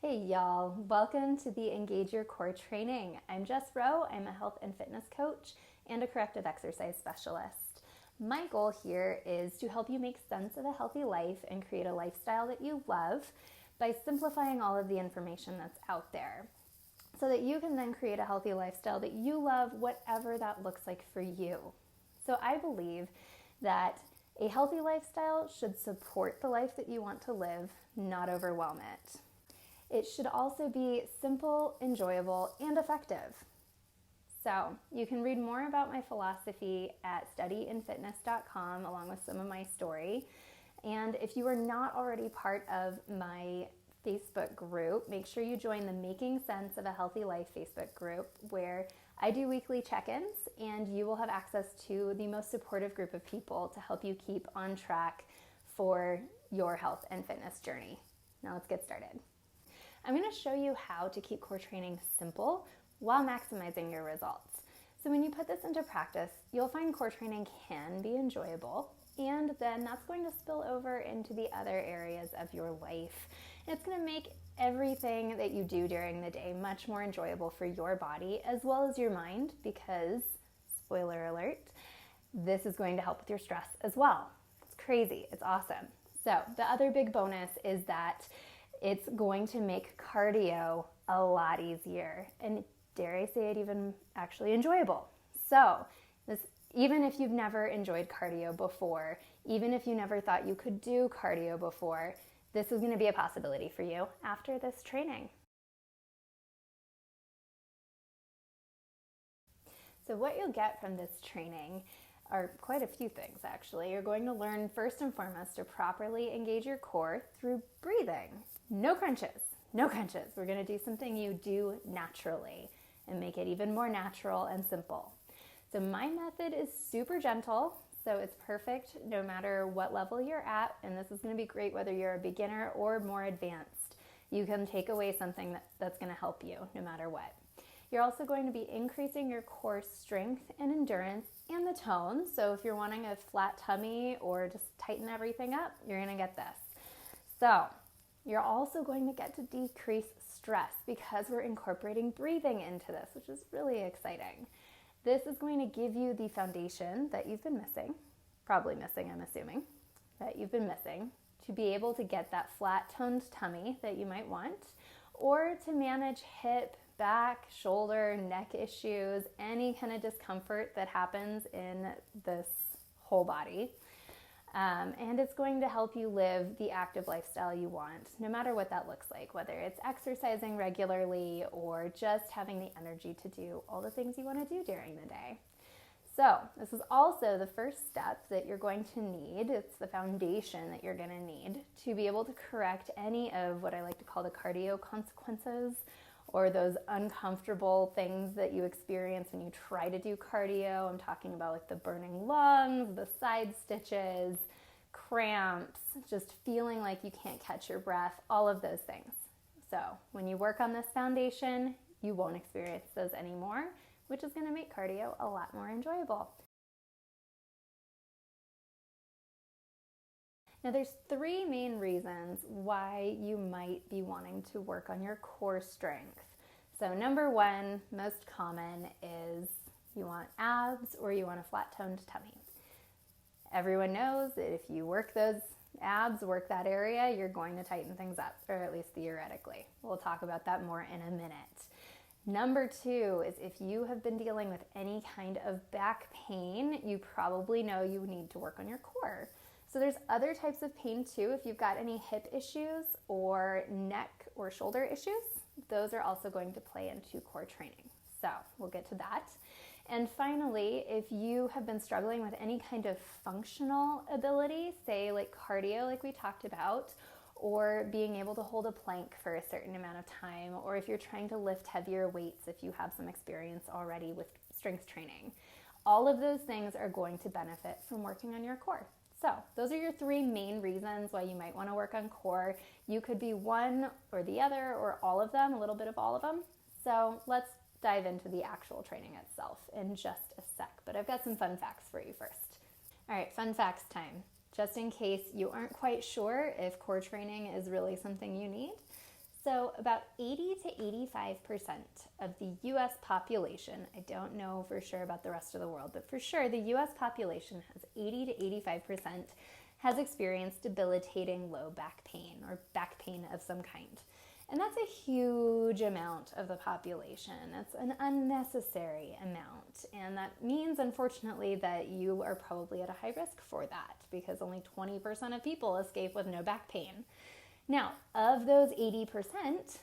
Hey y'all, welcome to the Engage Your Core training. I'm Jess Rowe. I'm a health and fitness coach and a corrective exercise specialist. My goal here is to help you make sense of a healthy life and create a lifestyle that you love by simplifying all of the information that's out there so that you can then create a healthy lifestyle that you love, whatever that looks like for you. So I believe that a healthy lifestyle should support the life that you want to live, not overwhelm it. It should also be simple, enjoyable, and effective. So you can read more about my philosophy at studyinfitness.com along with some of my story. And if you are not already part of my Facebook group, make sure you join the Making Sense of a Healthy Life Facebook group where I do weekly check-ins and you will have access to the most supportive group of people to help you keep on track for your health and fitness journey. Now let's get started. I'm going to show you how to keep core training simple while maximizing your results. So when you put this into practice, you'll find core training can be enjoyable, and then that's going to spill over into the other areas of your life. And it's going to make everything that you do during the day much more enjoyable for your body as well as your mind because, spoiler alert, this is going to help with your stress as well. It's crazy. It's awesome. So the other big bonus is that it's going to make cardio a lot easier and, dare I say it, even actually enjoyable. So even if you've never enjoyed cardio before, even if you never thought you could do cardio before, this is going to be a possibility for you after this training. So what you'll get from this training are quite a few things, actually. You're going to learn first and foremost to properly engage your core through breathing. No crunches, no crunches. We're going to do something you do naturally and make it even more natural and simple. So my method is super gentle, so it's perfect no matter what level you're at, and this is going to be great whether you're a beginner or more advanced. You can take away something that's going to help you no matter what. You're also going to be increasing your core strength and endurance and the tone. So if you're wanting a flat tummy or just tighten everything up, you're going to get this. So you're also going to get to decrease stress because we're incorporating breathing into this, which is really exciting. This is going to give you the foundation that you've been missing, probably missing, I'm assuming, that you've been missing, to be able to get that flat toned tummy that you might want, or to manage hip, back, shoulder, neck issues, any kind of discomfort that happens in this whole body. And it's going to help you live the active lifestyle you want, no matter what that looks like, whether it's exercising regularly or just having the energy to do all the things you want to do during the day. So this is also the first step that you're going to need. It's the foundation that you're going to need to be able to correct any of what I like to call the cardio consequences, or those uncomfortable things that you experience when you try to do cardio. I'm talking about like the burning lungs, the side stitches, cramps, just feeling like you can't catch your breath, all of those things. So when you work on this foundation, you won't experience those anymore, which is going to make cardio a lot more enjoyable. Now there's three main reasons why you might be wanting to work on your core strength. So number one, most common, is you want abs or you want a flat-toned tummy. Everyone knows that if you work those abs, work that area, you're going to tighten things up, or at least theoretically. We'll talk about that more in a minute. Number two is if you have been dealing with any kind of back pain, you probably know you need to work on your core. So there's other types of pain too. If you've got any hip issues or neck or shoulder issues, those are also going to play into core training. So we'll get to that. And finally, if you have been struggling with any kind of functional ability, say like cardio like we talked about, or being able to hold a plank for a certain amount of time, or if you're trying to lift heavier weights if you have some experience already with strength training, all of those things are going to benefit from working on your core. So those are your three main reasons why you might want to work on core. You could be one or the other or all of them, a little bit of all of them. So let's dive into the actual training itself in just a sec, but I've got some fun facts for you first. All right, fun facts time. Just in case you aren't quite sure if core training is really something you need. So about 80 to 85% of the US population, I don't know for sure about the rest of the world, but for sure the US population has 80 to 85% has experienced debilitating low back pain or back pain of some kind. And that's a huge amount of the population. It's an unnecessary amount. And that means, unfortunately, that you are probably at a high risk for that because only 20% of people escape with no back pain. Now, of those 80%,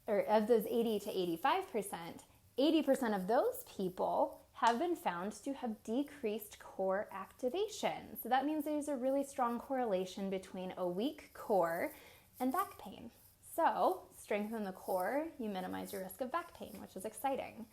or of those 80 to 85%, 80% of those people have been found to have decreased core activation. So that means there's a really strong correlation between a weak core and back pain. So strengthen the core, you minimize your risk of back pain, which is exciting.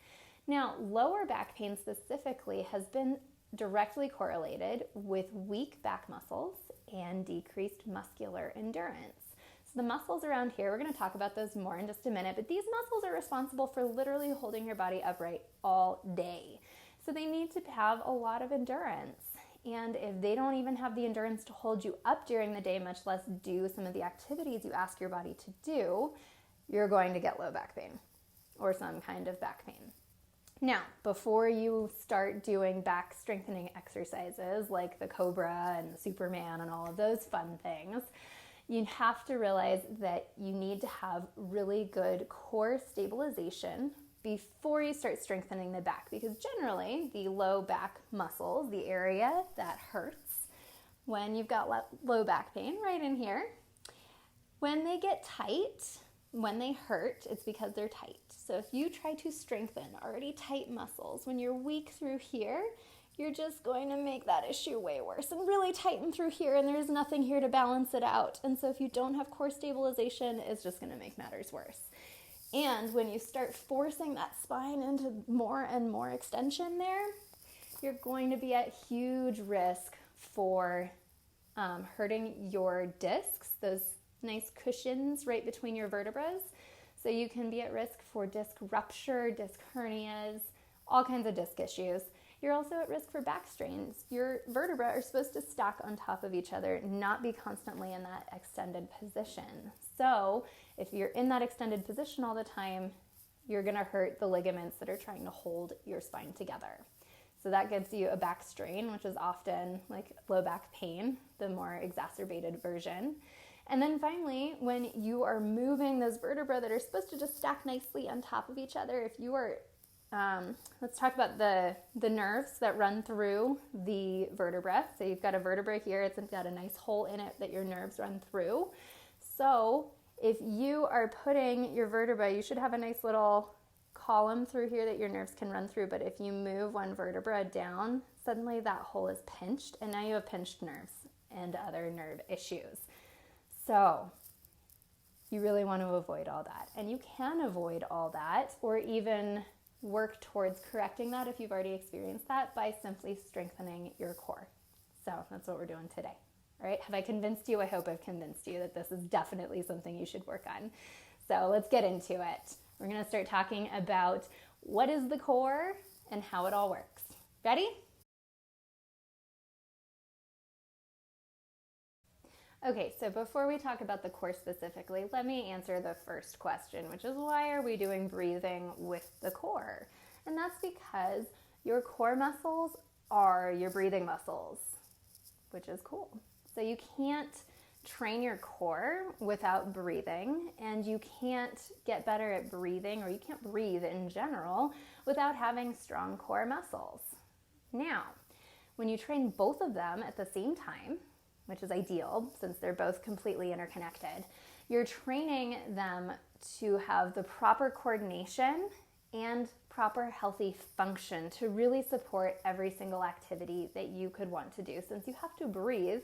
Now, lower back pain specifically has been directly correlated with weak back muscles and decreased muscular endurance. So the muscles around here, we're going to talk about those more in just a minute, but these muscles are responsible for literally holding your body upright all day. So they need to have a lot of endurance. And if they don't even have the endurance to hold you up during the day, much less do some of the activities you ask your body to do, you're going to get low back pain or some kind of back pain. Now, before you start doing back strengthening exercises like the Cobra and the Superman and all of those fun things, you have to realize that you need to have really good core stabilization before you start strengthening the back, because generally the low back muscles, the area that hurts when you've got low back pain right in here, when they get tight, when they hurt, it's because they're tight. So if you try to strengthen already tight muscles when you're weak through here, you're just going to make that issue way worse and really tighten through here, and there's nothing here to balance it out. And so if you don't have core stabilization, it's just going to make matters worse. And when you start forcing that spine into more and more extension there, you're going to be at huge risk for hurting your discs, those nice cushions right between your vertebrae. So you can be at risk for disc rupture, disc hernias, all kinds of disc issues. You're also at risk for back strains. Your vertebrae are supposed to stack on top of each other, not be constantly in that extended position. So if you're in that extended position all the time, you're going to hurt the ligaments that are trying to hold your spine together. So that gives you a back strain, which is often like low back pain, the more exacerbated version. And then finally, when you are moving those vertebrae that are supposed to just stack nicely on top of each other, if you are let's talk about the nerves that run through the vertebra. So you've got a vertebra here, it's got a nice hole in it that your nerves run through. So if you are putting your vertebra, you should have a nice little column through here that your nerves can run through, but if you move one vertebra down, suddenly that hole is pinched, and now you have pinched nerves and other nerve issues. So you really want to avoid all that. And you can avoid all that, or even work towards correcting that if you've already experienced that, by simply strengthening your core. So that's what we're doing today. All right, have I convinced you? I hope I've convinced you that this is definitely something you should work on. So let's get into it. We're going to start talking about what is the core and how it all works. Ready? Okay, so before we talk about the core specifically, let me answer the first question, which is why are we doing breathing with the core? And that's because your core muscles are your breathing muscles, which is cool. So you can't train your core without breathing, and you can't get better at breathing, or you can't breathe in general, without having strong core muscles. Now, when you train both of them at the same time, which is ideal since they're both completely interconnected, you're training them to have the proper coordination and proper healthy function to really support every single activity that you could want to do, since you have to breathe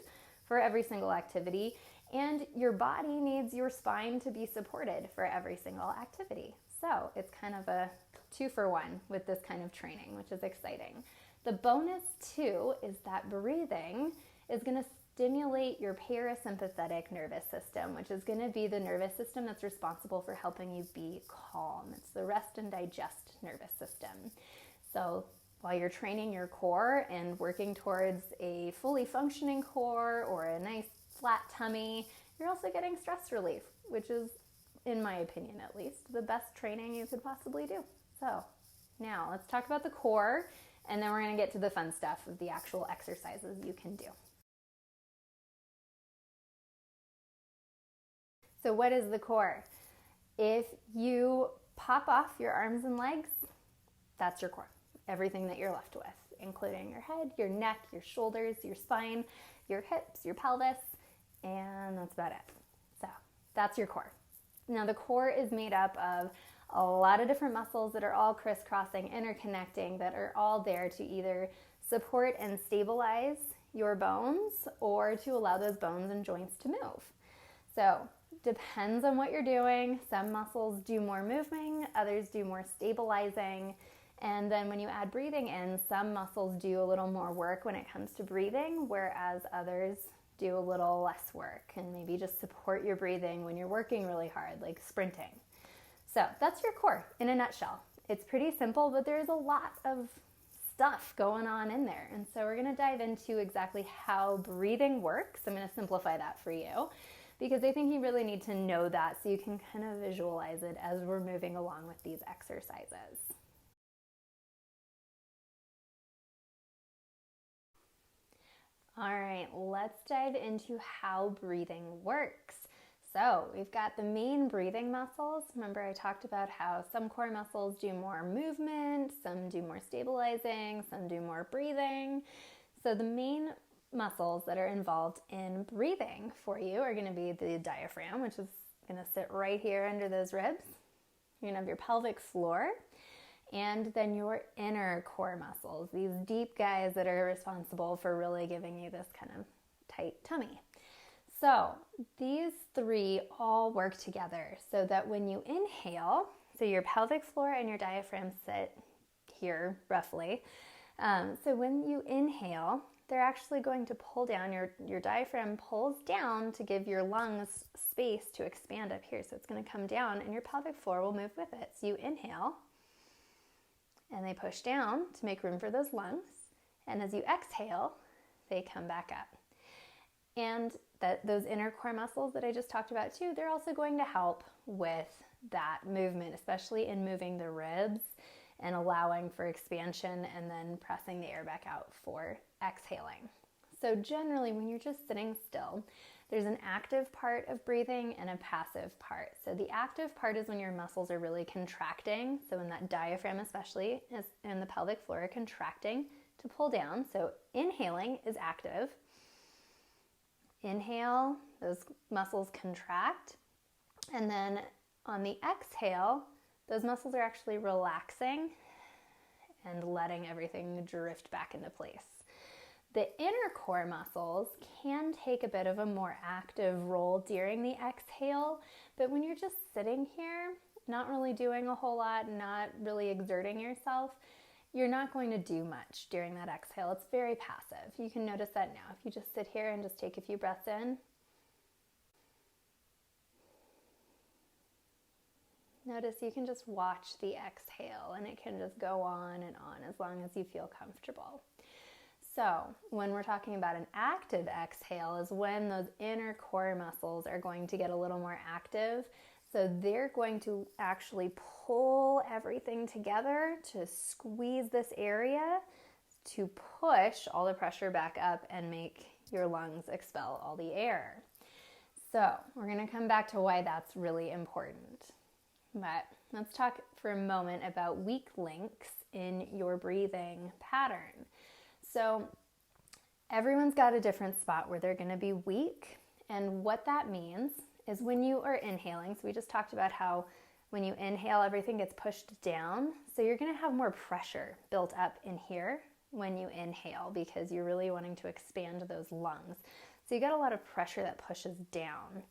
for every single activity, and your body needs your spine to be supported for every single activity. So it's kind of a 2-for-1 with this kind of training, which is exciting. The bonus too is that breathing is going to stimulate your parasympathetic nervous system, which is going to be the nervous system that's responsible for helping you be calm. It's the rest and digest nervous system. So while you're training your core and working towards a fully functioning core or a nice flat tummy, you're also getting stress relief, which is in my opinion at least, the best training you could possibly do. So now let's talk about the core, and then we're going to get to the fun stuff of the actual exercises you can do. So what is the core? If you pop off your arms and legs, that's your core. Everything that you're left with, including your head, your neck, your shoulders, your spine, your hips, your pelvis, and that's about it. So that's your core. Now the core is made up of a lot of different muscles that are all crisscrossing, interconnecting, that are all there to either support and stabilize your bones or to allow those bones and joints to move. So depends on what you're doing. Some muscles do more moving, others do more stabilizing. And then when you add breathing in, some muscles do a little more work when it comes to breathing, whereas others do a little less work and maybe just support your breathing when you're working really hard, like sprinting. So that's your core in a nutshell. It's pretty simple, but there's a lot of stuff going on in there. And so we're going to dive into exactly how breathing works. I'm going to simplify that for you because I think you really need to know that so you can kind of visualize it as we're moving along with these exercises. All right, let's dive into how breathing works. So we've got the main breathing muscles. Remember I talked about how some core muscles do more movement, some do more stabilizing, some do more breathing. So the main muscles that are involved in breathing for you are going to be the diaphragm, which is going to sit right here under those ribs. You're going to have your pelvic floor, and then your inner core muscles, these deep guys that are responsible for really giving you this kind of tight tummy. So these three all work together so that when you inhale, so your pelvic floor and your diaphragm sit here roughly. So when you inhale, they're actually going to pull down, your diaphragm pulls down to give your lungs space to expand up here. So it's going to come down and your pelvic floor will move with it. So you inhale and they push down to make room for those lungs. And as you exhale, they come back up. And those inner core muscles that I just talked about too, they're also going to help with that movement, especially in moving the ribs and allowing for expansion and then pressing the air back out for exhaling. So generally when you're just sitting still, there's an active part of breathing and a passive part. So the active part is when your muscles are really contracting. So when that diaphragm especially and the pelvic floor are contracting to pull down. So inhaling is active. Inhale, those muscles contract. And then on the exhale, those muscles are actually relaxing and letting everything drift back into place. The inner core muscles can take a bit of a more active role during the exhale, but when you're just sitting here, not really doing a whole lot, not really exerting yourself, you're not going to do much during that exhale. It's very passive. You can notice that now. If you just sit here and just take a few breaths in, notice you can just watch the exhale and it can just go on and on as long as you feel comfortable. So when we're talking about an active exhale is when those inner core muscles are going to get a little more active. So they're going to actually pull everything together to squeeze this area to push all the pressure back up and make your lungs expel all the air. So we're going to come back to why that's really important. But let's talk for a moment about weak links in your breathing pattern. So everyone's got a different spot where they're going to be weak. And what that means is when you are inhaling, so we just talked about how when you inhale, everything gets pushed down. So you're going to have more pressure built up in here when you inhale because you're really wanting to expand those lungs. So you got a lot of pressure that pushes down.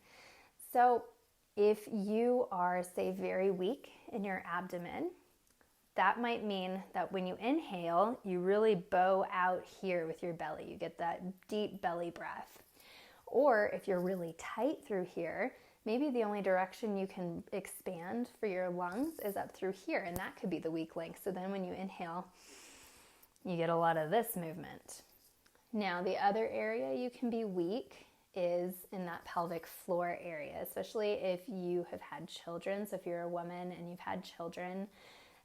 So if you are, say, very weak in your abdomen, that might mean that when you inhale, you really bow out here with your belly. You get that deep belly breath. Or if you're really tight through here, maybe the only direction you can expand for your lungs is up through here, and that could be the weak link. So then when you inhale, you get a lot of this movement. Now, the other area you can be weak is in that pelvic floor area, especially if you have had children. So if you're a woman and you've had children,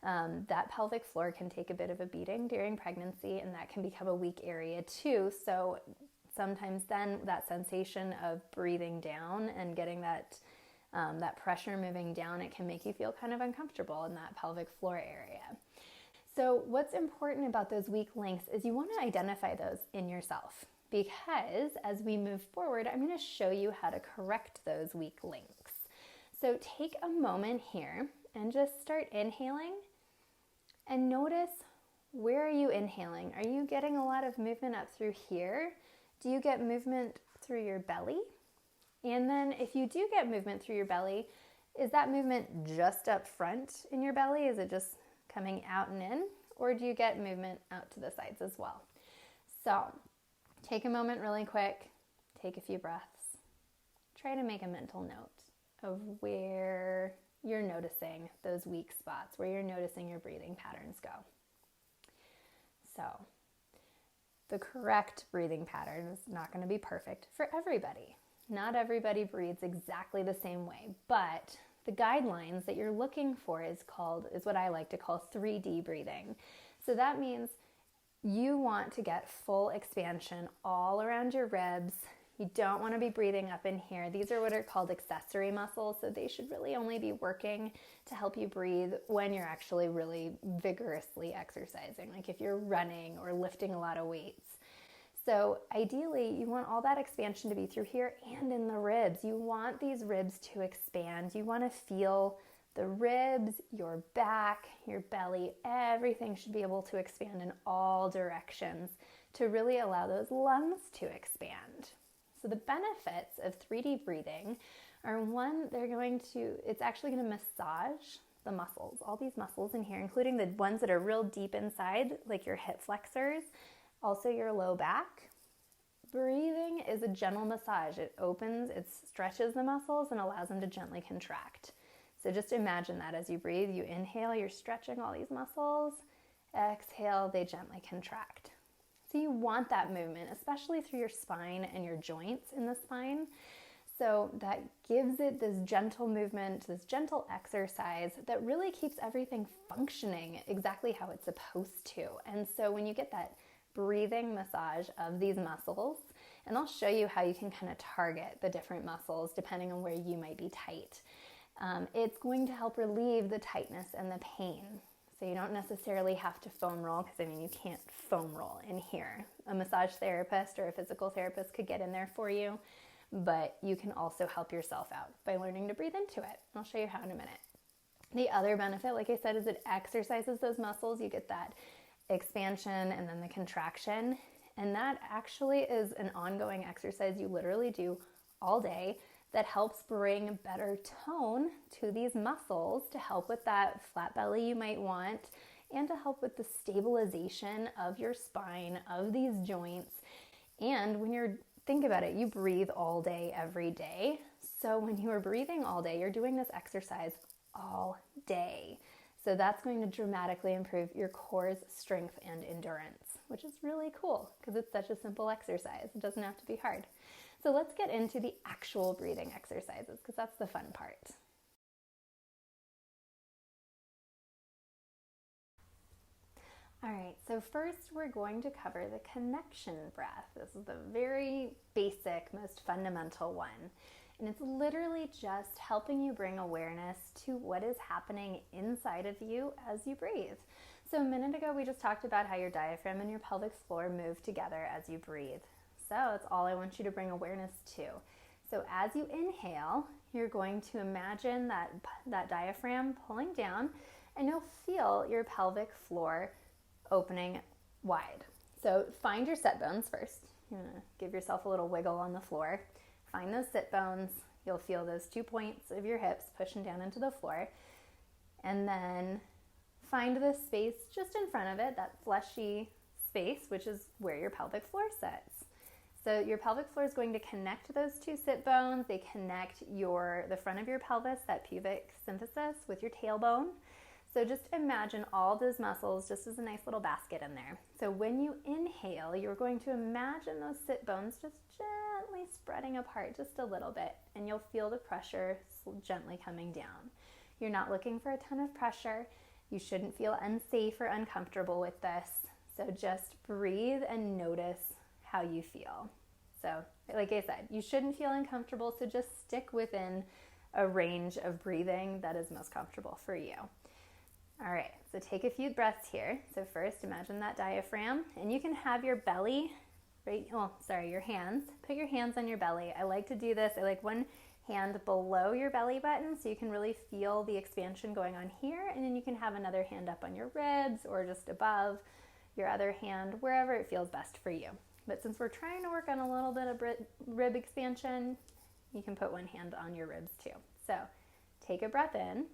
that pelvic floor can take a bit of a beating during pregnancy, and that can become a weak area too. So sometimes then that sensation of breathing down and getting that pressure moving down, it can make you feel kind of uncomfortable in that pelvic floor area. So what's important about those weak links is you want to identify those in yourself, because as we move forward, I'm going to show you how to correct those weak links. So take a moment here and just start inhaling and notice, where are you inhaling? Are you getting a lot of movement up through here? Do you get movement through your belly? And then if you do get movement through your belly, is that movement just up front in your belly? Is it just coming out and in? Or do you get movement out to the sides as well? So take a moment really quick, take a few breaths, try to make a mental note of where you're noticing those weak spots, where you're noticing your breathing patterns go. So the correct breathing pattern is not going to be perfect for everybody. Not everybody breathes exactly the same way, but the guidelines that you're looking for is what I like to call 3D breathing. So that means you want to get full expansion all around your ribs. You don't want to be breathing up in here. These are what are called accessory muscles, so they should really only be working to help you breathe when you're actually really vigorously exercising, like if you're running or lifting a lot of weights. So ideally, you want all that expansion to be through here and in the ribs. You want these ribs to expand. You want to feel the ribs, your back, your belly, everything should be able to expand in all directions to really allow those lungs to expand. So the benefits of 3D breathing are, one, it's actually going to massage the muscles, all these muscles in here, including the ones that are real deep inside, like your hip flexors, also your low back. Breathing is a gentle massage. It stretches the muscles and allows them to gently contract. So just imagine that as you breathe, you inhale, you're stretching all these muscles. Exhale, they gently contract. So you want that movement, especially through your spine and your joints in the spine. So that gives it this gentle movement, this gentle exercise that really keeps everything functioning exactly how it's supposed to. And so when you get that breathing massage of these muscles, and I'll show you how you can kind of target the different muscles depending on where you might be tight. It's going to help relieve the tightness and the pain. So you don't necessarily have to foam roll, because you can't foam roll in here. A massage therapist or a physical therapist could get in there for you, but you can also help yourself out by learning to breathe into it. I'll show you how in a minute. The other benefit, like I said, is it exercises those muscles. You get that expansion and then the contraction, and that actually is an ongoing exercise you literally do all day that helps bring better tone to these muscles, to help with that flat belly you might want, and to help with the stabilization of your spine, of these joints. And think about it, you breathe all day, every day. So when you are breathing all day, you're doing this exercise all day. So that's going to dramatically improve your core's strength and endurance, which is really cool because it's such a simple exercise. It doesn't have to be hard. So let's get into the actual breathing exercises, because that's the fun part. All right, so first we're going to cover the connection breath. This is the very basic, most fundamental one. And it's literally just helping you bring awareness to what is happening inside of you as you breathe. So a minute ago, we just talked about how your diaphragm and your pelvic floor move together as you breathe. So that's all I want you to bring awareness to. So as you inhale, you're going to imagine that diaphragm pulling down, and you'll feel your pelvic floor opening wide. So find your sit bones first. You're gonna give yourself a little wiggle on the floor. Find those sit bones. You'll feel those 2 points of your hips pushing down into the floor. And then find the space just in front of it, that fleshy space, which is where your pelvic floor sits. So your pelvic floor is going to connect those 2 sit bones. They connect the front of your pelvis, that pubic symphysis, with your tailbone. So just imagine all those muscles just as a nice little basket in there. So when you inhale, you're going to imagine those sit bones just gently spreading apart just a little bit, and you'll feel the pressure gently coming down. You're not looking for a ton of pressure. You shouldn't feel unsafe or uncomfortable with this. So just breathe and notice how you feel. So like I said, you shouldn't feel uncomfortable, so just stick within a range of breathing that is most comfortable for you. All right, so take a few breaths here. So first, imagine that diaphragm, and you can have your belly, your hands. Put your hands on your belly. I like to do this. I like one hand below your belly button so you can really feel the expansion going on here, and then you can have another hand up on your ribs or just above your other hand, wherever it feels best for you. But since we're trying to work on a little bit of rib expansion, you can put one hand on your ribs too. So take a breath in.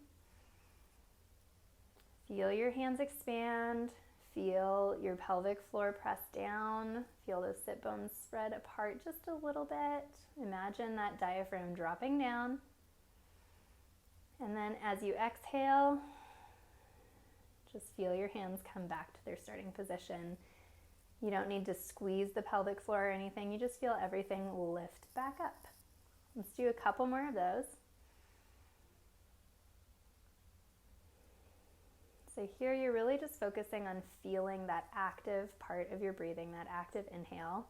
Feel your hands expand. Feel your pelvic floor press down. Feel those sit bones spread apart just a little bit. Imagine that diaphragm dropping down. And then as you exhale, just feel your hands come back to their starting position. You don't need to squeeze the pelvic floor or anything. You just feel everything lift back up. Let's do a couple more of those. So here you're really just focusing on feeling that active part of your breathing, that active inhale,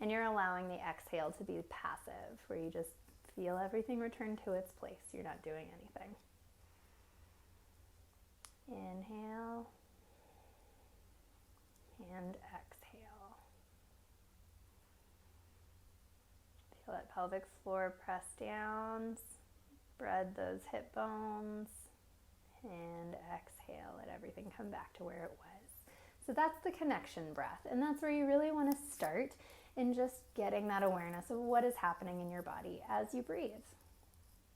and you're allowing the exhale to be passive, where you just feel everything return to its place. You're not doing anything. Inhale and exhale. Feel that pelvic floor press down, spread those hip bones, and exhale, let everything come back to where it was. So that's the connection breath, and that's where you really want to start in just getting that awareness of what is happening in your body as you breathe.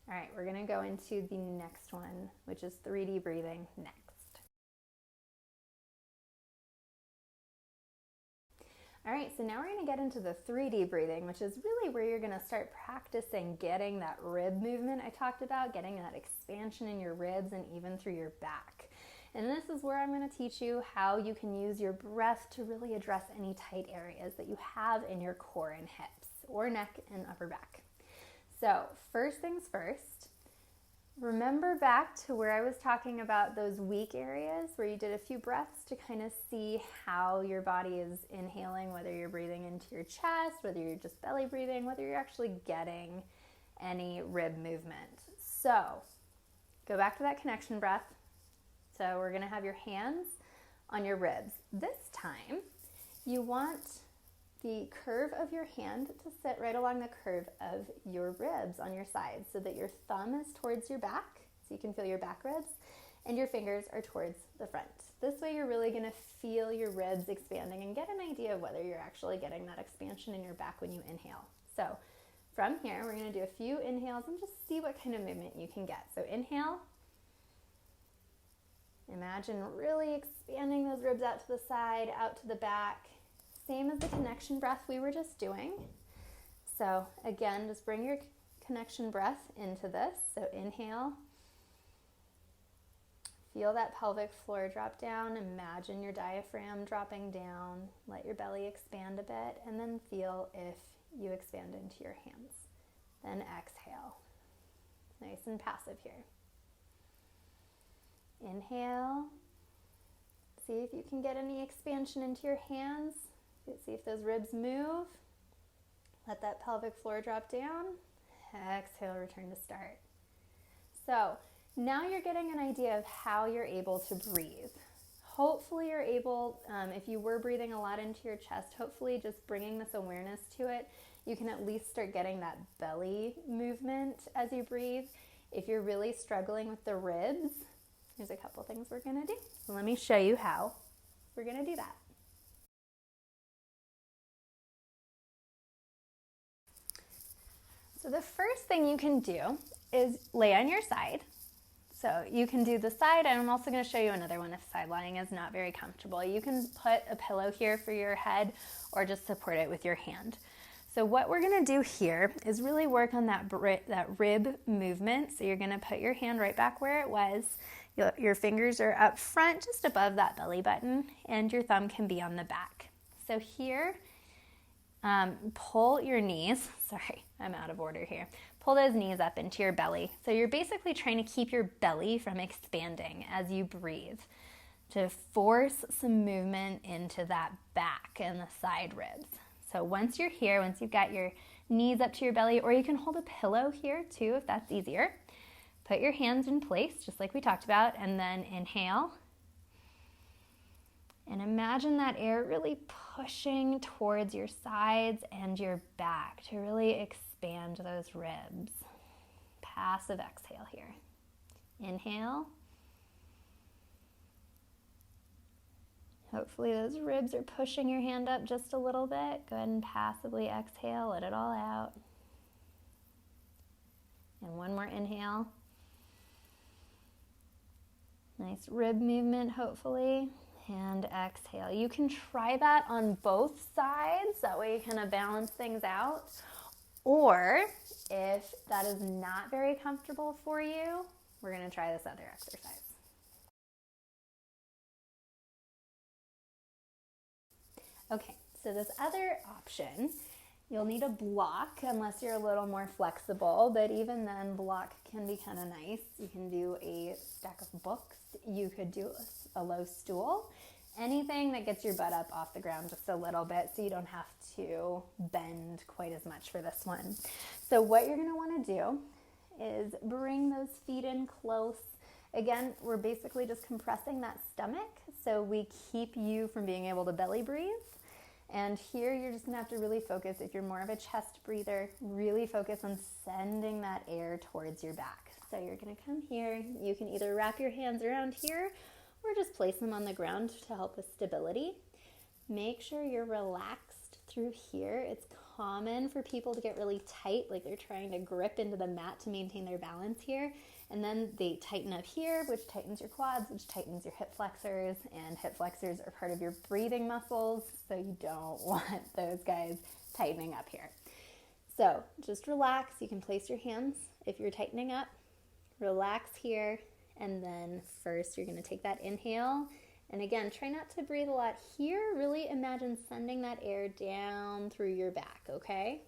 All right, we're going to go into the next one, which is 3D breathing next. All right, so now we're going to get into the 3D breathing, which is really where you're going to start practicing getting that rib movement I talked about, getting that expansion in your ribs and even through your back. And this is where I'm going to teach you how you can use your breath to really address any tight areas that you have in your core and hips, or neck and upper back. So first things first, remember back to where I was talking about those weak areas where you did a few breaths to kind of see how your body is inhaling, whether you're breathing into your chest, whether you're just belly breathing, whether you're actually getting any rib movement. So go back to that connection breath. So we're going to have your hands on your ribs. This time you want the curve of your hand to sit right along the curve of your ribs on your sides, so that your thumb is towards your back, so you can feel your back ribs, and your fingers are towards the front. This way you're really going to feel your ribs expanding and get an idea of whether you're actually getting that expansion in your back when you inhale. So from here, we're going to do a few inhales and just see what kind of movement you can get. So inhale. Imagine really expanding those ribs out to the side, out to the back. Same as the connection breath we were just doing. So again, just bring your connection breath into this. So inhale. Feel that pelvic floor drop down. Imagine your diaphragm dropping down. Let your belly expand a bit, and then feel if you expand into your hands. Then exhale. Nice and passive here. Inhale. See if you can get any expansion into your hands. See if those ribs move. Let that pelvic floor drop down. Exhale, return to start. So now you're getting an idea of how you're able to breathe. Hopefully you're able, if you were breathing a lot into your chest, hopefully just bringing this awareness to it, you can at least start getting that belly movement as you breathe. If you're really struggling with the ribs, there's a couple things we're going to do. So let me show you how we're going to do that. So the first thing you can do is lay on your side. So you can do the side, and I'm also going to show you another one if side lying is not very comfortable. You can put a pillow here for your head or just support it with your hand. So what we're going to do here is really work on that rib movement. So you're going to put your hand right back where it was. Your fingers are up front, just above that belly button, and your thumb can be on the back. So here, Pull your knees, sorry, I'm out of order here. Pull those knees up into your belly. So you're basically trying to keep your belly from expanding as you breathe, to force some movement into that back and the side ribs. So once you're here, once you've got your knees up to your belly, or you can hold a pillow here too if that's easier. Put your hands in place, just like we talked about, and then inhale. And imagine that air really pushing towards your sides and your back to really expand those ribs. Passive exhale here. Inhale. Hopefully those ribs are pushing your hand up just a little bit. Go ahead and passively exhale, let it all out. And one more inhale. Nice rib movement, hopefully. And exhale. You can try that on both sides. That way you kind of balance things out. Or if that is not very comfortable for you, we're going to try this other exercise. Okay, so this other option, you'll need a block unless you're a little more flexible, but even then block can be kind of nice. You can do a stack of books. You could do a low stool. Anything that gets your butt up off the ground just a little bit so you don't have to bend quite as much for this one. So what you're going to want to do is bring those feet in close. Again, we're basically just compressing that stomach so we keep you from being able to belly breathe. And here you're just gonna have to really focus, if you're more of a chest breather, really focus on sending that air towards your back. So you're gonna come here, you can either wrap your hands around here or just place them on the ground to help with stability. Make sure you're relaxed through here. It's common for people to get really tight, like they're trying to grip into the mat to maintain their balance here. And then they tighten up here, which tightens your quads, which tightens your hip flexors, and hip flexors are part of your breathing muscles, so you don't want those guys tightening up here. So just relax. You can place your hands if you're tightening up. Relax here, and then first you're going to take that inhale. And again, try not to breathe a lot here. Really imagine sending that air down through your back, okay?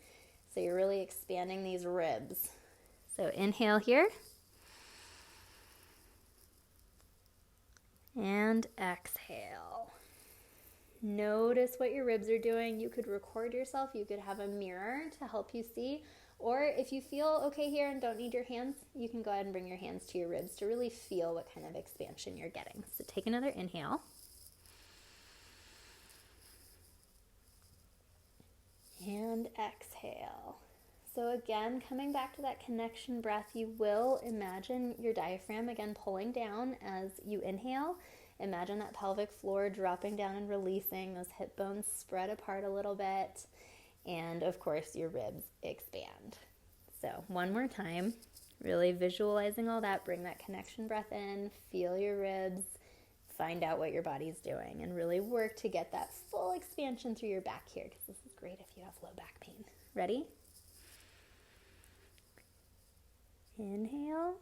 So you're really expanding these ribs. So inhale here. And exhale. Notice what your ribs are doing. You could record yourself. You could have a mirror to help you see. Or if you feel okay here and don't need your hands, you can go ahead and bring your hands to your ribs to really feel what kind of expansion you're getting. So take another inhale. And exhale. So again, coming back to that connection breath, you will imagine your diaphragm again pulling down as you inhale. Imagine that pelvic floor dropping down and releasing, those hip bones spread apart a little bit, and of course your ribs expand. So one more time, really visualizing all that, bring that connection breath in, feel your ribs, find out what your body's doing, and really work to get that full expansion through your back here, because this is great if you have low back pain. Ready? Inhale,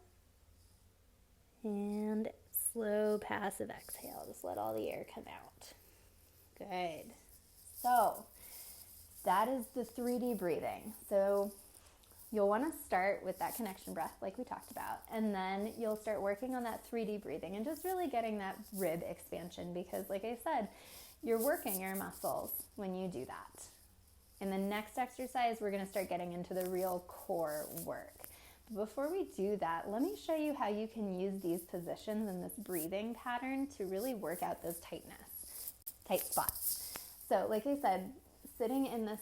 and slow passive exhale. Just let all the air come out. Good. So that is the 3D breathing. So you'll want to start with that connection breath like we talked about, and then you'll start working on that 3D breathing and just really getting that rib expansion, because like I said, you're working your muscles when you do that. In the next exercise, we're going to start getting into the real core work. Before we do that, let me show you how you can use these positions and this breathing pattern to really work out those tight spots. So like I said, sitting in this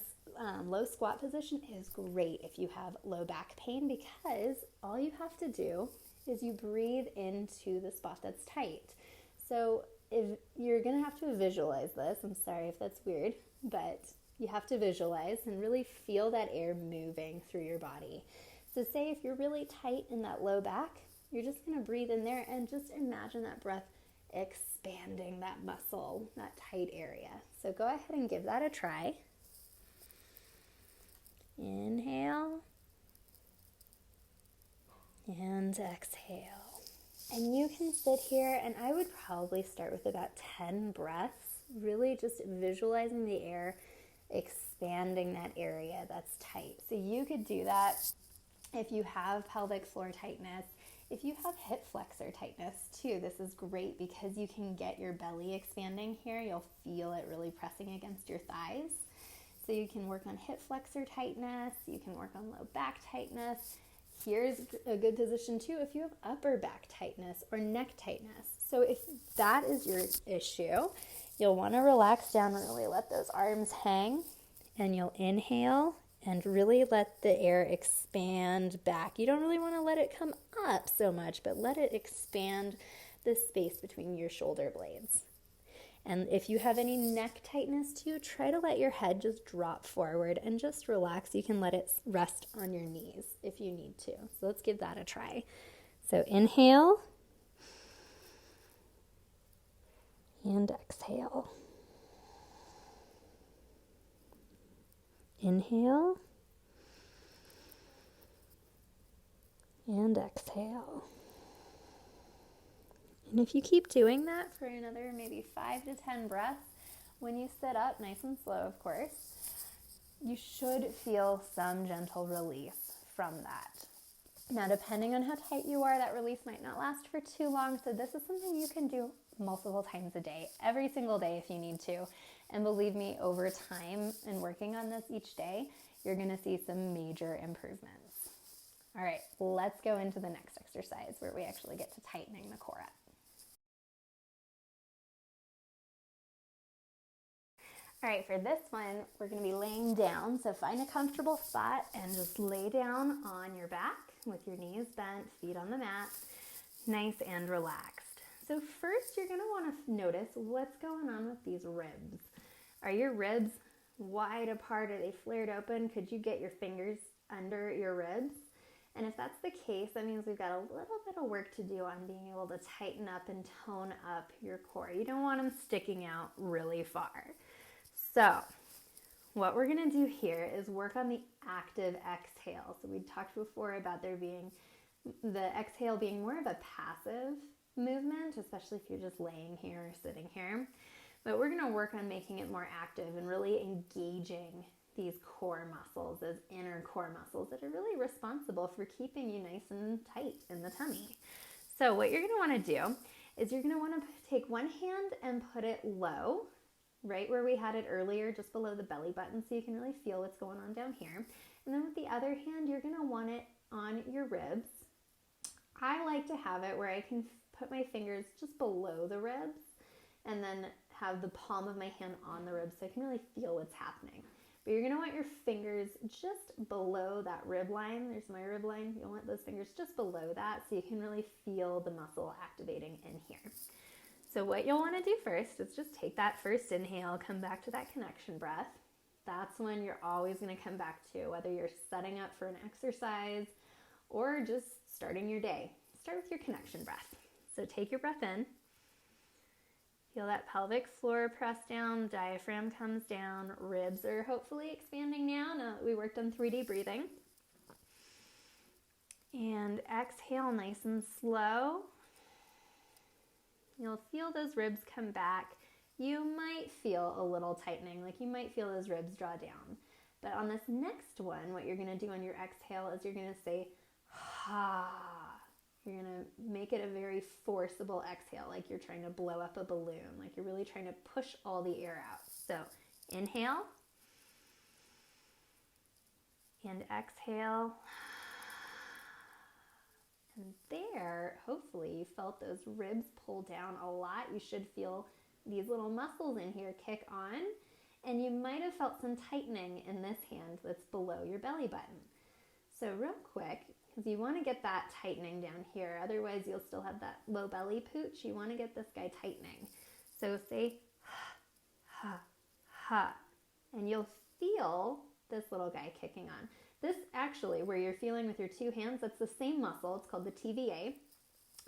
low squat position is great if you have low back pain, because all you have to do is you breathe into the spot that's tight. So if you're going to have to visualize this, I'm sorry if that's weird, but you have to visualize and really feel that air moving through your body. So say if you're really tight in that low back, you're just going to breathe in there and just imagine that breath expanding that muscle, that tight area. So go ahead and give that a try. Inhale and exhale. And you can sit here, and I would probably start with about 10 breaths, really just visualizing the air expanding expanding that area that's tight. So you could do that if you have pelvic floor tightness. If you have hip flexor tightness too, this is great because you can get your belly expanding here. You'll feel it really pressing against your thighs. So you can work on hip flexor tightness. You can work on low back tightness. Here's a good position too if you have upper back tightness or neck tightness. So if that is your issue, you'll want to relax down and really let those arms hang, and you'll inhale and really let the air expand back. You don't really want to let it come up so much, but let it expand the space between your shoulder blades. And if you have any neck tightness too, try to let your head just drop forward and just relax. You can let it rest on your knees if you need to. So let's give that a try. So inhale and exhale. Inhale and exhale. And if you keep doing that for another maybe 5 to 10 breaths, when you sit up, nice and slow of course, you should feel some gentle release from that. Now, depending on how tight you are, that release might not last for too long, so this is something you can do multiple times a day, every single day if you need to. And believe me, over time and working on this each day, you're going to see some major improvements. All right, let's go into the next exercise where we actually get to tightening the core up. All right, for this one, we're going to be laying down. So find a comfortable spot and just lay down on your back with your knees bent, feet on the mat, nice and relaxed. So first, you're going to want to notice what's going on with these ribs. Are your ribs wide apart? Are they flared open? Could you get your fingers under your ribs? And if that's the case, that means we've got a little bit of work to do on being able to tighten up and tone up your core. You don't want them sticking out really far. So what we're going to do here is work on the active exhale. So we talked before about there being the exhale being more of a passive movement, especially if you're just laying here or sitting here. But we're going to work on making it more active and really engaging these core muscles, those inner core muscles that are really responsible for keeping you nice and tight in the tummy. So what you're going to want to do is you're going to want to take one hand and put it low, right where we had it earlier, just below the belly button, so you can really feel what's going on down here. And then with the other hand, you're going to want it on your ribs. I like to have it where I can put my fingers just below the ribs and then have the palm of my hand on the ribs so I can really feel what's happening. But you're going to want your fingers just below that rib line. There's my rib line. You'll want those fingers just below that so you can really feel the muscle activating in here. So what you'll want to do first is just take that first inhale, come back to that connection breath. That's when you're always going to come back to, whether you're setting up for an exercise or just starting your day. Start with your connection breath. So take your breath in. Feel that pelvic floor press down, diaphragm comes down, ribs are hopefully expanding now that we worked on 3D breathing. And exhale nice and slow. You'll feel those ribs come back. You might feel a little tightening, like you might feel those ribs draw down. But on this next one, what you're going to do on your exhale is you're going to say, ha. You're going to make it a very forcible exhale, like you're trying to blow up a balloon, like you're really trying to push all the air out. So inhale and exhale. And there, hopefully you felt those ribs pull down a lot. You should feel these little muscles in here kick on, and you might have felt some tightening in this hand that's below your belly button. So real quick, because you want to get that tightening down here, otherwise you'll still have that low belly pooch. You want to get this guy tightening. So say ha, ha, and you'll feel this little guy kicking on. This actually, where you're feeling with your two hands, that's the same muscle. It's called the TVA.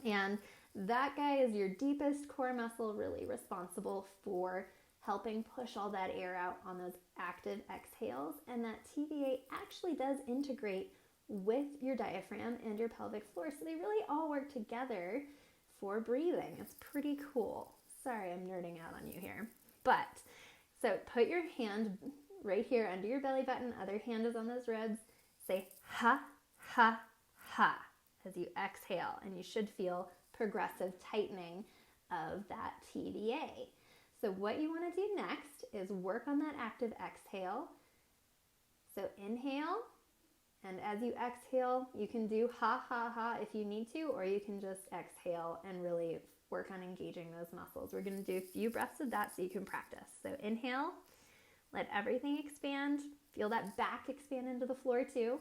And that guy is your deepest core muscle, really responsible for helping push all that air out on those active exhales. And that TVA actually does integrate with your diaphragm and your pelvic floor. So they really all work together for breathing. It's pretty cool. Sorry, I'm nerding out on you here. But, so put your hand right here under your belly button, other hand is on those ribs. Say ha, ha, ha as you exhale, and you should feel progressive tightening of that TVA. So what you want to do next is work on that active exhale. So inhale, and as you exhale, you can do ha, ha, ha if you need to, or you can just exhale and really work on engaging those muscles. We're going to do a few breaths of that so you can practice. So inhale, let everything expand. Feel that back expand into the floor too.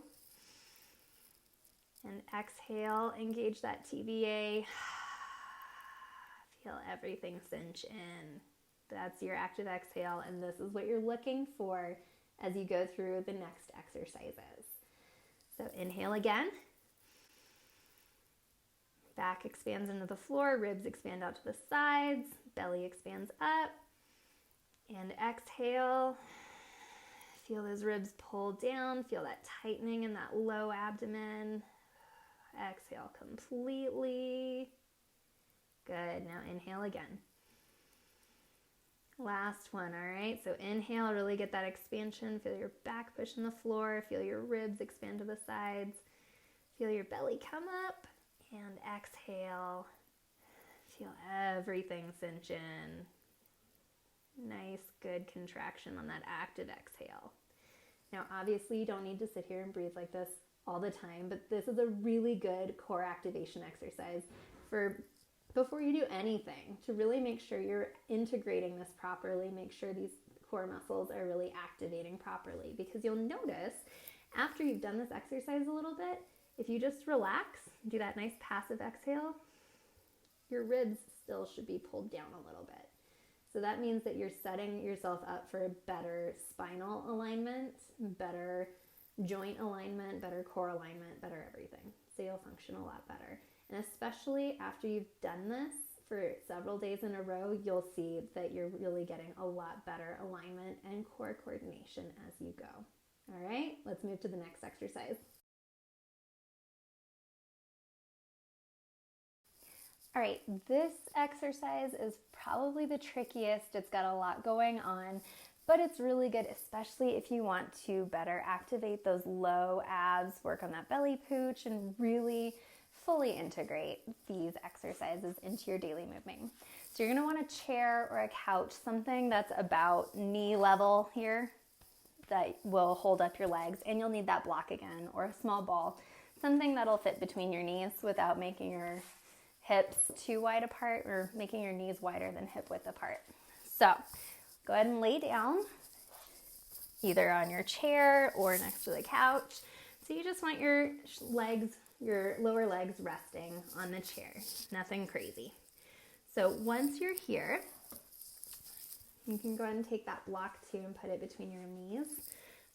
And exhale, engage that TVA. Feel everything cinch in. That's your active exhale, and this is what you're looking for as you go through the next exercises. So inhale again. Back expands into the floor, ribs expand out to the sides, belly expands up. And exhale. Feel those ribs pull down, feel that tightening in that low abdomen. Exhale completely. Good, now inhale again. Last one, all right? So inhale, really get that expansion. Feel your back push in the floor. Feel your ribs expand to the sides. Feel your belly come up. And exhale. Feel everything cinch in. Nice, good contraction on that active exhale. Now, obviously, you don't need to sit here and breathe like this all the time, but this is a really good core activation exercise for before you do anything, to really make sure you're integrating this properly, make sure these core muscles are really activating properly, because you'll notice after you've done this exercise a little bit, if you just relax, do that nice passive exhale, your ribs still should be pulled down a little bit. So that means that you're setting yourself up for a better spinal alignment, better joint alignment, better core alignment, better everything. So you'll function a lot better. And especially after you've done this for several days in a row, you'll see that you're really getting a lot better alignment and core coordination as you go. All right, let's move to the next exercise. All right, this exercise is probably the trickiest. It's got a lot going on, but it's really good, especially if you want to better activate those low abs, work on that belly pooch, and really fully integrate these exercises into your daily movement. So you're gonna want a chair or a couch, something that's about knee level here that will hold up your legs, and you'll need that block again, or a small ball, something that'll fit between your knees without making your hips too wide apart or making your knees wider than hip width apart. So go ahead and lay down either on your chair or next to the couch. So you just want your legs, your lower legs resting on the chair, nothing crazy. So once you're here, you can go ahead and take that block too and put it between your knees.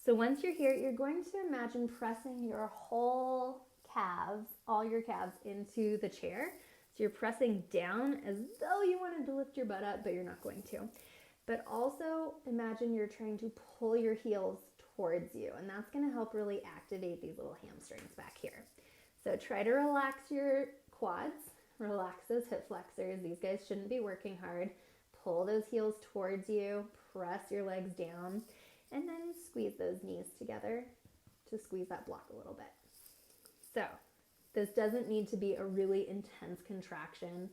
So once you're here, you're going to imagine pressing your whole calves, all your calves into the chair. So you're pressing down as though you wanted to lift your butt up, but you're not going to. But also imagine you're trying to pull your heels towards you, and that's going to help really activate these little hamstrings back here. So try to relax your quads, relax those hip flexors. These guys shouldn't be working hard. Pull those heels towards you, press your legs down, and then squeeze those knees together to squeeze that block a little bit. So this doesn't need to be a really intense contraction.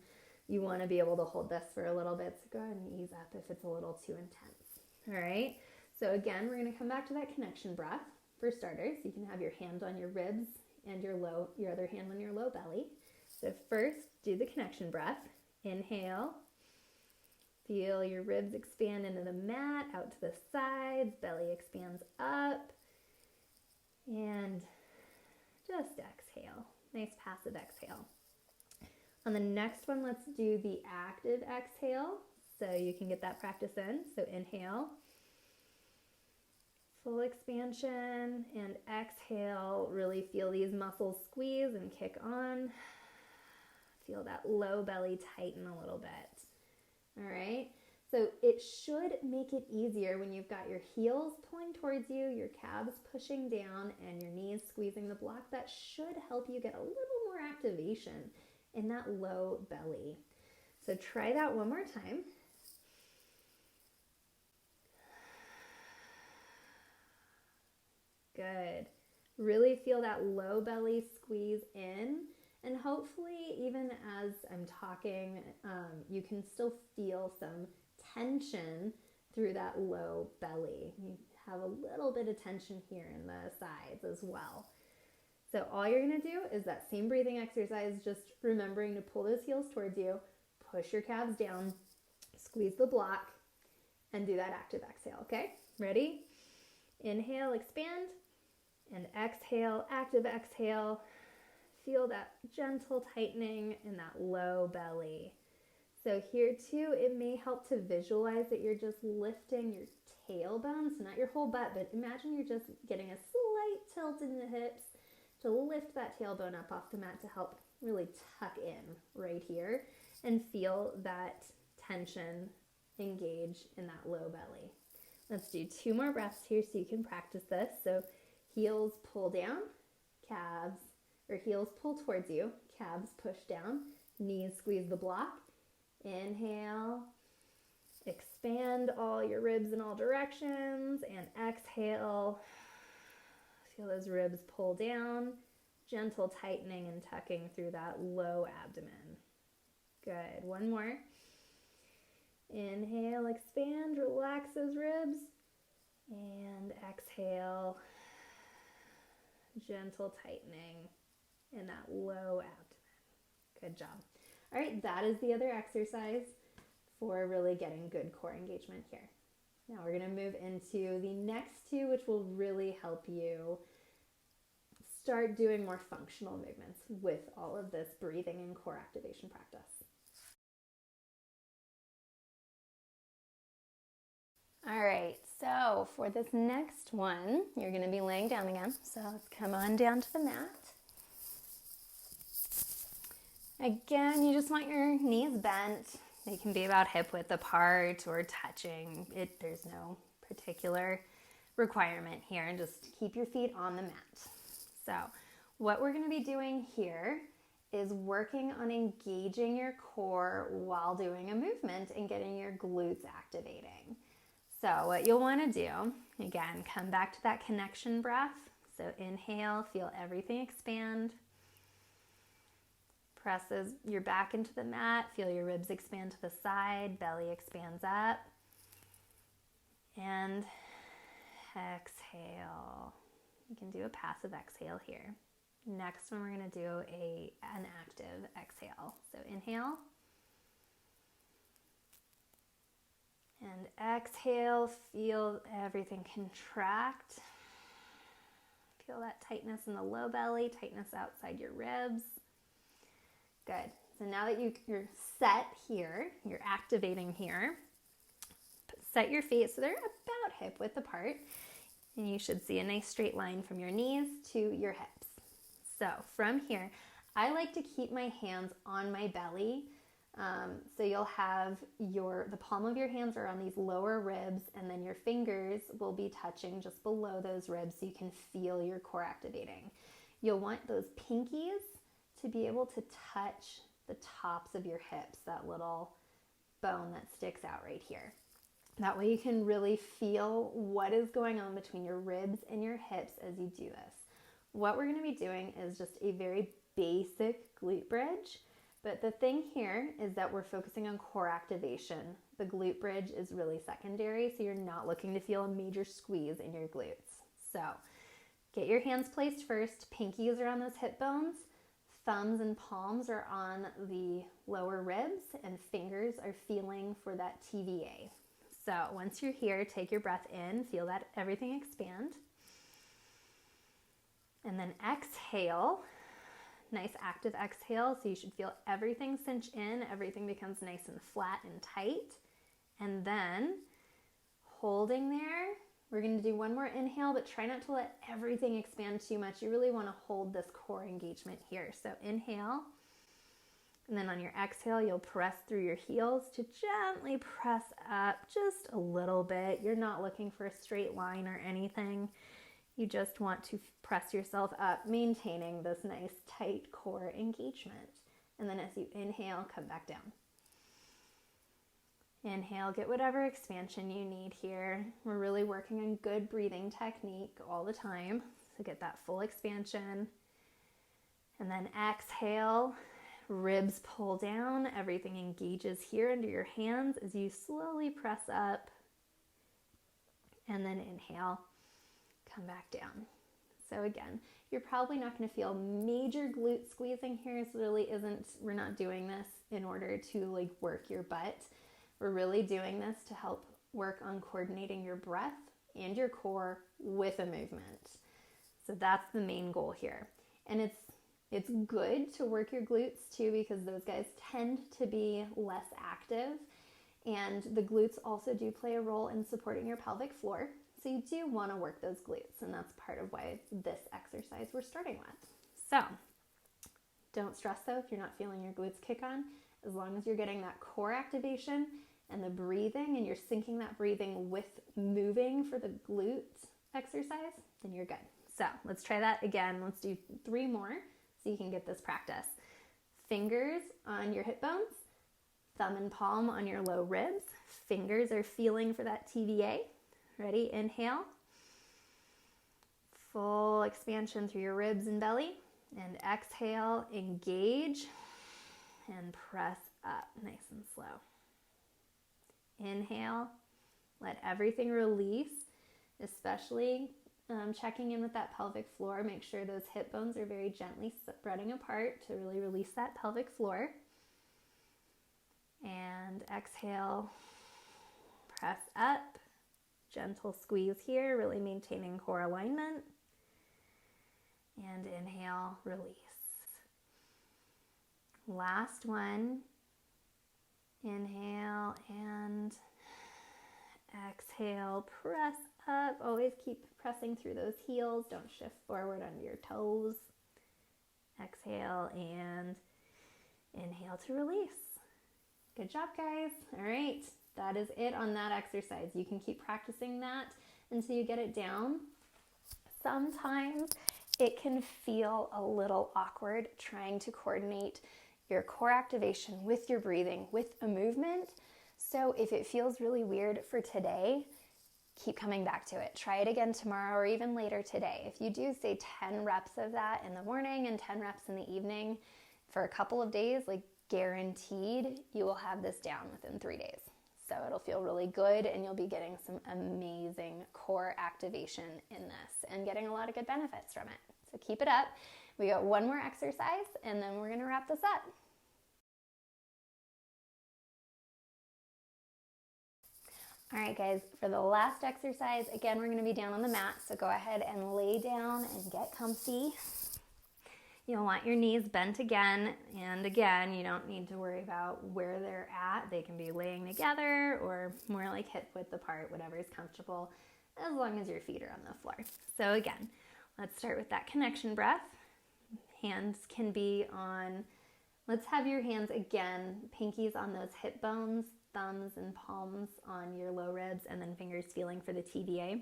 You want to be able to hold this for a little bit, so go ahead and ease up if it's a little too intense. All right, so again, we're going to come back to that connection breath. For starters, you can have your hand on your ribs and your other hand on your low belly. So first, do the connection breath. Inhale. Feel your ribs expand into the mat, out to the sides, belly expands up, and just exhale. Nice passive exhale. On the next one, let's do the active exhale, so you can get that practice in. So inhale, full expansion, and exhale. Really feel these muscles squeeze and kick on. Feel that low belly tighten a little bit. All right, so it should make it easier when you've got your heels pulling towards you, your calves pushing down, and your knees squeezing the block. That should help you get a little more activation in that low belly. So try that one more time. Good. Really feel that low belly squeeze in, and hopefully even as I'm talking, you can still feel some tension through that low belly. You have a little bit of tension here in the sides as well. So all you're gonna do is that same breathing exercise, just remembering to pull those heels towards you, push your calves down, squeeze the block, and do that active exhale, okay? Ready? Inhale, expand, and exhale, active exhale. Feel that gentle tightening in that low belly. So here too, it may help to visualize that you're just lifting your tailbone, so not your whole butt, but imagine you're just getting a slight tilt in the hips to lift that tailbone up off the mat to help really tuck in right here and feel that tension engage in that low belly. Let's do 2 more breaths here so you can practice this. So heels pull down, calves, or heels pull towards you, calves push down, knees squeeze the block. Inhale, expand all your ribs in all directions, and exhale. Feel those ribs pull down, gentle tightening and tucking through that low abdomen. Good. 1 more. Inhale, expand, relax those ribs, and exhale, gentle tightening in that low abdomen. Good job. All right, that is the other exercise for really getting good core engagement here. Now we're going to move into the next 2, which will really help you start doing more functional movements with all of this breathing and core activation practice. All right, so for this next one, you're going to be laying down again. So let's come on down to the mat. Again, you just want your knees bent. They can be about hip width apart or touching. There's no particular requirement here. Just keep your feet on the mat. So what we're going to be doing here is working on engaging your core while doing a movement and getting your glutes activating. So what you'll want to do, again, come back to that connection breath. So inhale, feel everything expand. Presses your back into the mat, feel your ribs expand to the side, belly expands up. And exhale. You can do a passive exhale here. Next one, we're going to do an active exhale. So inhale. And exhale, feel everything contract. Feel that tightness in the low belly, tightness outside your ribs. Good. So now that you're set here, you're activating here, set your feet so they're about hip width apart. And you should see a nice straight line from your knees to your hips. So from here, I like to keep my hands on my belly. So you'll have the palm of your hands are on these lower ribs, and then your fingers will be touching just below those ribs so you can feel your core activating. You'll want those pinkies to be able to touch the tops of your hips, that little bone that sticks out right here. That way you can really feel what is going on between your ribs and your hips as you do this. What we're going to be doing is just a very basic glute bridge. But the thing here is that we're focusing on core activation. The glute bridge is really secondary, so you're not looking to feel a major squeeze in your glutes. So get your hands placed first. Pinkies are on those hip bones. Thumbs and palms are on the lower ribs, and fingers are feeling for that TVA. So once you're here, take your breath in, feel that everything expand. And then exhale. Nice active exhale, so you should feel everything cinch in, everything becomes nice and flat and tight. And then holding there, we're going to do one more inhale, but try not to let everything expand too much. You really want to hold this core engagement here. So inhale, and then on your exhale, you'll press through your heels to gently press up just a little bit. You're not looking for a straight line or anything. You just want to press yourself up, maintaining this nice tight core engagement. And then as you inhale, come back down. Inhale, get whatever expansion you need here. We're really working on good breathing technique all the time, so get that full expansion. And then exhale, ribs pull down, everything engages here under your hands as you slowly press up. And then inhale, come back down. So again, you're probably not going to feel major glute squeezing here. This really isn't, we're not doing this in order to like work your butt. We're really doing this to help work on coordinating your breath and your core with a movement. So that's the main goal here. And it's good to work your glutes too, because those guys tend to be less active. And the glutes also do play a role in supporting your pelvic floor. So you do want to work those glutes, and that's part of why this exercise we're starting with. So don't stress though if you're not feeling your glutes kick on. As long as you're getting that core activation and the breathing, and you're syncing that breathing with moving for the glute exercise, then you're good. So let's try that again. Let's do 3 more so you can get this practice. Fingers on your hip bones, thumb and palm on your low ribs. Fingers are feeling for that TVA. Ready? Inhale. Full expansion through your ribs and belly. And exhale, engage and press up nice and slow. Inhale, let everything release, especially checking in with that pelvic floor. Make sure those hip bones are very gently spreading apart to really release that pelvic floor. And exhale, press up, gentle squeeze here, really maintaining core alignment. And inhale, release. Last one. Inhale and exhale, press up. Always keep pressing through those heels. Don't shift forward onto your toes. Exhale and inhale to release. Good job, guys. All right, that is it on that exercise. You can keep practicing that until you get it down. Sometimes it can feel a little awkward trying to coordinate your core activation with your breathing, with a movement. So if it feels really weird for today, keep coming back to it. Try it again tomorrow or even later today. If you do say 10 reps of that in the morning and 10 reps in the evening for a couple of days, like guaranteed, you will have this down within 3 days. So it'll feel really good and you'll be getting some amazing core activation in this and getting a lot of good benefits from it. So keep it up. We got one more exercise and then we're going to wrap this up. All right, guys, for the last exercise, again, we're going to be down on the mat. So go ahead and lay down and get comfy. You'll want your knees bent again. And again, you don't need to worry about where they're at. They can be laying together or more like hip width apart, whatever is comfortable, as long as your feet are on the floor. So again, let's start with that connection breath. Hands can be on, let's have your hands again, pinkies on those hip bones, thumbs and palms on your low ribs, and then fingers feeling for the TVA.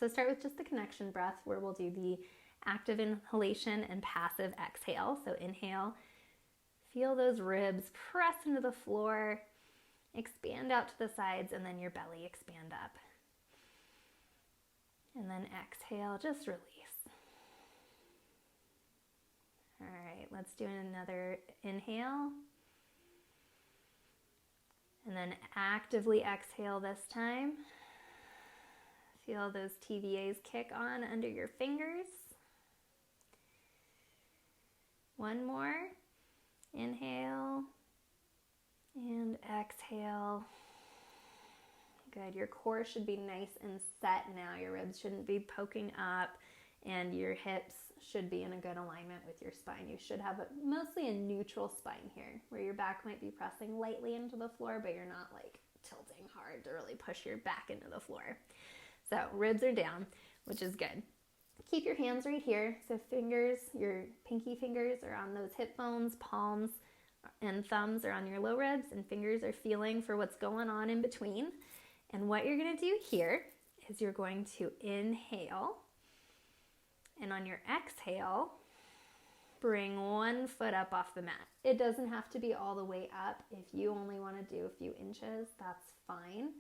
So start with just the connection breath where we'll do the active inhalation and passive exhale. So inhale, feel those ribs press into the floor, expand out to the sides, and then your belly expand up. And then exhale, just release. All right, let's do another inhale. And then actively exhale this time. Feel those TVAs kick on under your fingers. One more. Inhale and exhale. Good. Your core should be nice and set now. Your ribs shouldn't be poking up and your hips should be in a good alignment with your spine. You should have mostly a neutral spine here where your back might be pressing lightly into the floor, but you're not like tilting hard to really push your back into the floor. So ribs are down, which is good. Keep your hands right here. So fingers, your pinky fingers are on those hip bones, palms and thumbs are on your low ribs, and fingers are feeling for what's going on in between. And what you're going to do here is you're going to inhale, and on your exhale, bring one foot up off the mat. It doesn't have to be all the way up. If you only want to do a few inches, that's fine.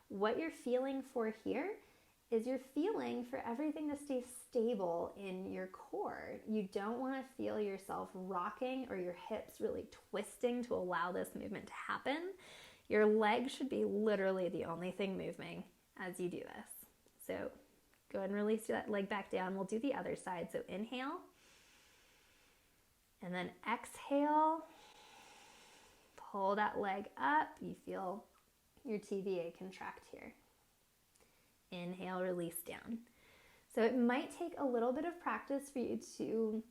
What you're feeling for here is you're feeling for everything to stay stable in your core. You don't want to feel yourself rocking or your hips really twisting to allow this movement to happen. Your legs should be literally the only thing moving as you do this. So go ahead and release that leg back down. We'll do the other side. So inhale, and then exhale. Pull that leg up. You feel your TVA contract here. Inhale, release down. So it might take a little bit of practice for you to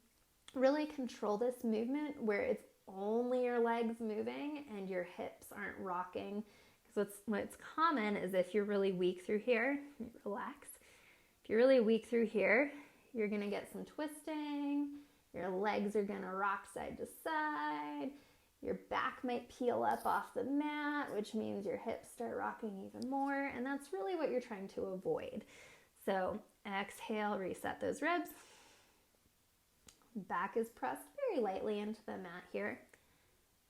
really control this movement where it's only your legs moving and your hips aren't rocking. Because what's common is if you're really weak through here, relax. If you're really weak through here, you're going to get some twisting. Your legs are going to rock side to side. Your back might peel up off the mat, which means your hips start rocking even more, and that's really what you're trying to avoid. So exhale, reset those ribs. Back is pressed very lightly into the mat here,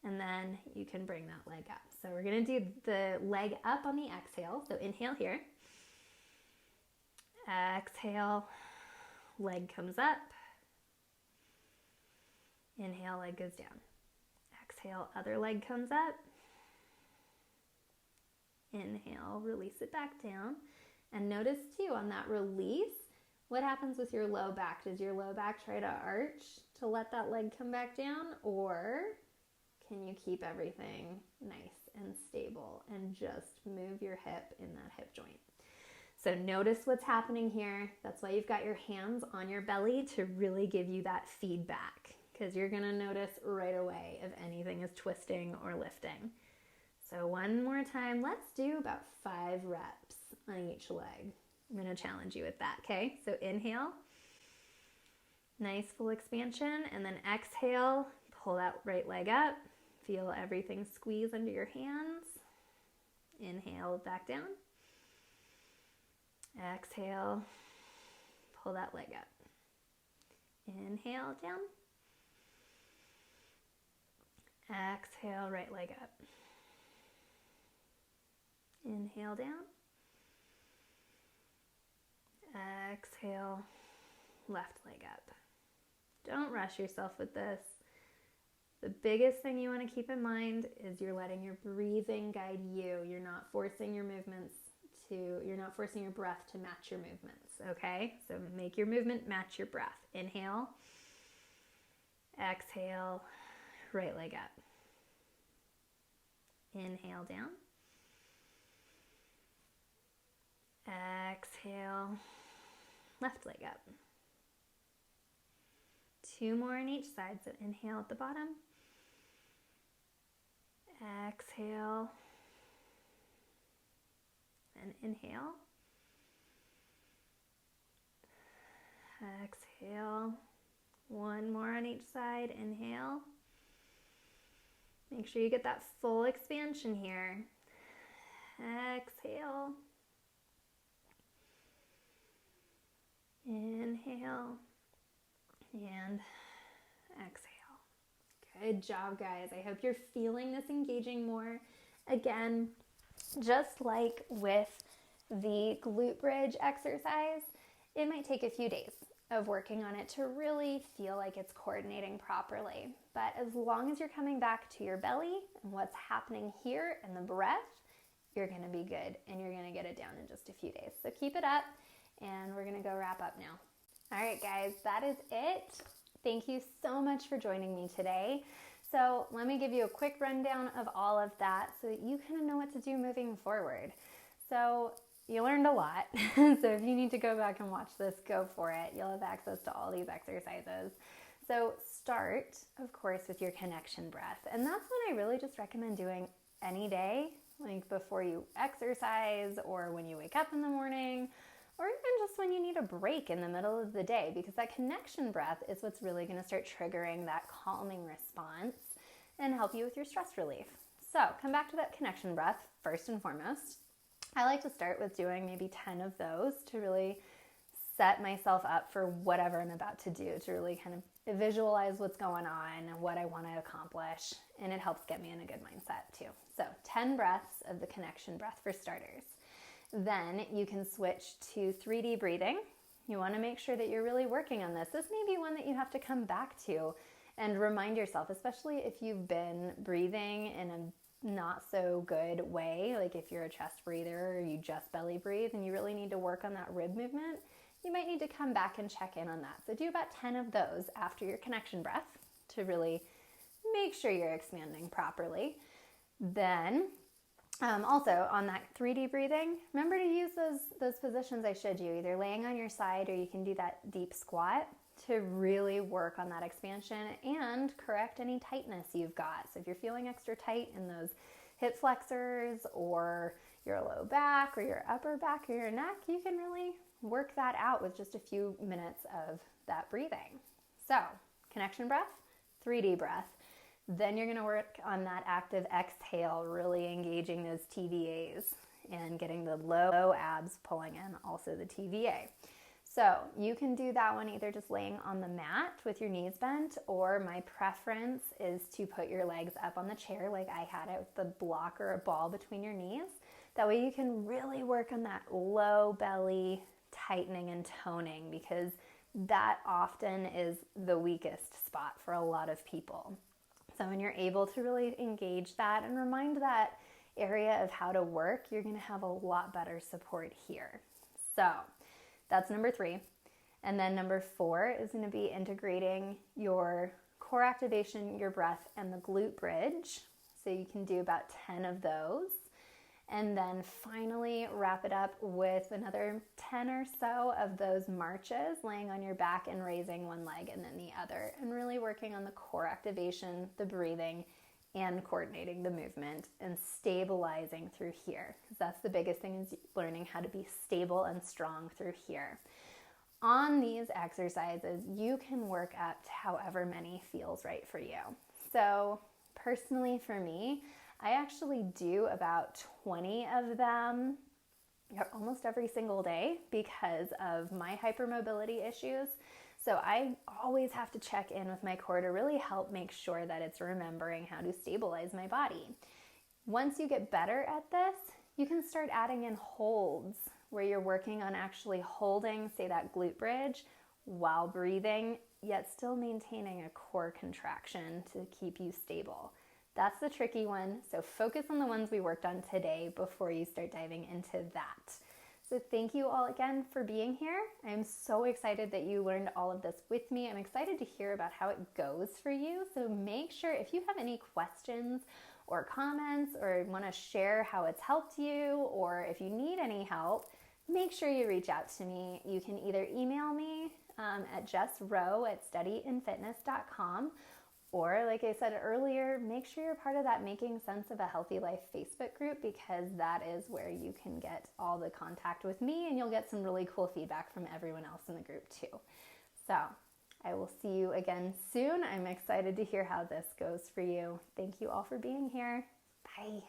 and then you can bring that leg up. So we're going to do the leg up on the exhale. So inhale here. Exhale, leg comes up. Inhale, leg goes down. Exhale, other leg comes up. Inhale, release it back down. And notice too, on that release, what happens with your low back? Does your low back try to arch to let that leg come back down? Or can you keep everything nice and stable and just move your hip in that hip joint? So notice what's happening here. That's why you've got your hands on your belly to really give you that feedback, because you're going to notice right away if anything is twisting or lifting. So one more time, let's do about 5 reps on each leg. I'm going to challenge you with that, okay? So inhale, nice full expansion, and then exhale, pull that right leg up. Feel everything squeeze under your hands. Inhale, back down. Exhale, pull that leg up. Inhale, down. Exhale, right leg up. Inhale, down. Exhale, left leg up. Don't rush yourself with this. The biggest thing you want to keep in mind is you're letting your breathing guide you. You're not forcing your breath to match your movements, okay? So make your movement match your breath. Inhale, exhale, right leg up. Inhale, down. Exhale, left leg up. 2 more on each side. So inhale at the bottom. Exhale. And inhale. Exhale. 1 more on each side. Inhale. Make sure you get that full expansion here. Exhale. Inhale. And exhale. Good job, guys. I hope you're feeling this engaging more. Again, just like with the glute bridge exercise, it might take a few days of working on it to really feel like it's coordinating properly. But as long as you're coming back to your belly and what's happening here and the breath, you're going to be good and you're going to get it down in just a few days. So keep it up, and we're going to go wrap up now. All right, guys, that is it. Thank you so much for joining me today. So let me give you a quick rundown of all of that so that you kind of know what to do moving forward. So you learned a lot. So if you need to go back and watch this, go for it. You'll have access to all these exercises. So start, of course, with your connection breath. And that's what I really just recommend doing any day, like before you exercise or when you wake up in the morning, or even just when you need a break in the middle of the day, because that connection breath is what's really going to start triggering that calming response and help you with your stress relief. So come back to that connection breath first and foremost. I like to start with doing maybe 10 of those to really set myself up for whatever I'm about to do, to really kind of visualize what's going on and what I want to accomplish, and it helps get me in a good mindset too. So 10 breaths of the connection breath for starters. Then you can switch to 3D breathing. You want to make sure that you're really working on this. This may be one that you have to come back to and remind yourself, especially if you've been breathing in a not so good way, like if you're a chest breather or you just belly breathe and you really need to work on that rib movement, you might need to come back and check in on that. So do about 10 of those after your connection breath to really make sure you're expanding properly. Then also on that 3D breathing, remember to use those positions I showed you, either laying on your side or you can do that deep squat to really work on that expansion and correct any tightness you've got. So if you're feeling extra tight in those hip flexors or your low back or your upper back or your neck, you can really work that out with just a few minutes of that breathing. So connection breath, 3D breath. Then you're going to work on that active exhale, really engaging those TVAs and getting the low abs pulling in, also the TVA. So you can do that one either just laying on the mat with your knees bent, or my preference is to put your legs up on the chair like I had it with the block or a ball between your knees. That way you can really work on that low belly tightening and toning, because that often is the weakest spot for a lot of people. So when you're able to really engage that and remind that area of how to work, you're going to have a lot better support here. So that's number 3. And then number 4 is going to be integrating your core activation, your breath, and the glute bridge. So you can do about 10 of those. And then finally wrap it up with another 10 or so of those marches, laying on your back and raising one leg and then the other, and really working on the core activation, the breathing, and coordinating the movement and stabilizing through here. Because that's the biggest thing, is learning how to be stable and strong through here. On these exercises, you can work up to however many feels right for you. So personally for me, I actually do about 20 of them almost every single day because of my hypermobility issues. So I always have to check in with my core to really help make sure that it's remembering how to stabilize my body. Once you get better at this, you can start adding in holds where you're working on actually holding, say, that glute bridge while breathing, yet still maintaining a core contraction to keep you stable. That's the tricky one, so focus on the ones we worked on today before you start diving into that. So thank you all again for being here. I'm so excited that you learned all of this with me. I'm excited to hear about how it goes for you. So make sure, if you have any questions or comments or want to share how it's helped you, or if you need any help, make sure you reach out to me. You can either email me at jessrowe@steadyinfitness.com, or like I said earlier, make sure you're part of that Making Sense of a Healthy Life Facebook group, because that is where you can get all the contact with me and you'll get some really cool feedback from everyone else in the group too. So I will see you again soon. I'm excited to hear how this goes for you. Thank you all for being here. Bye.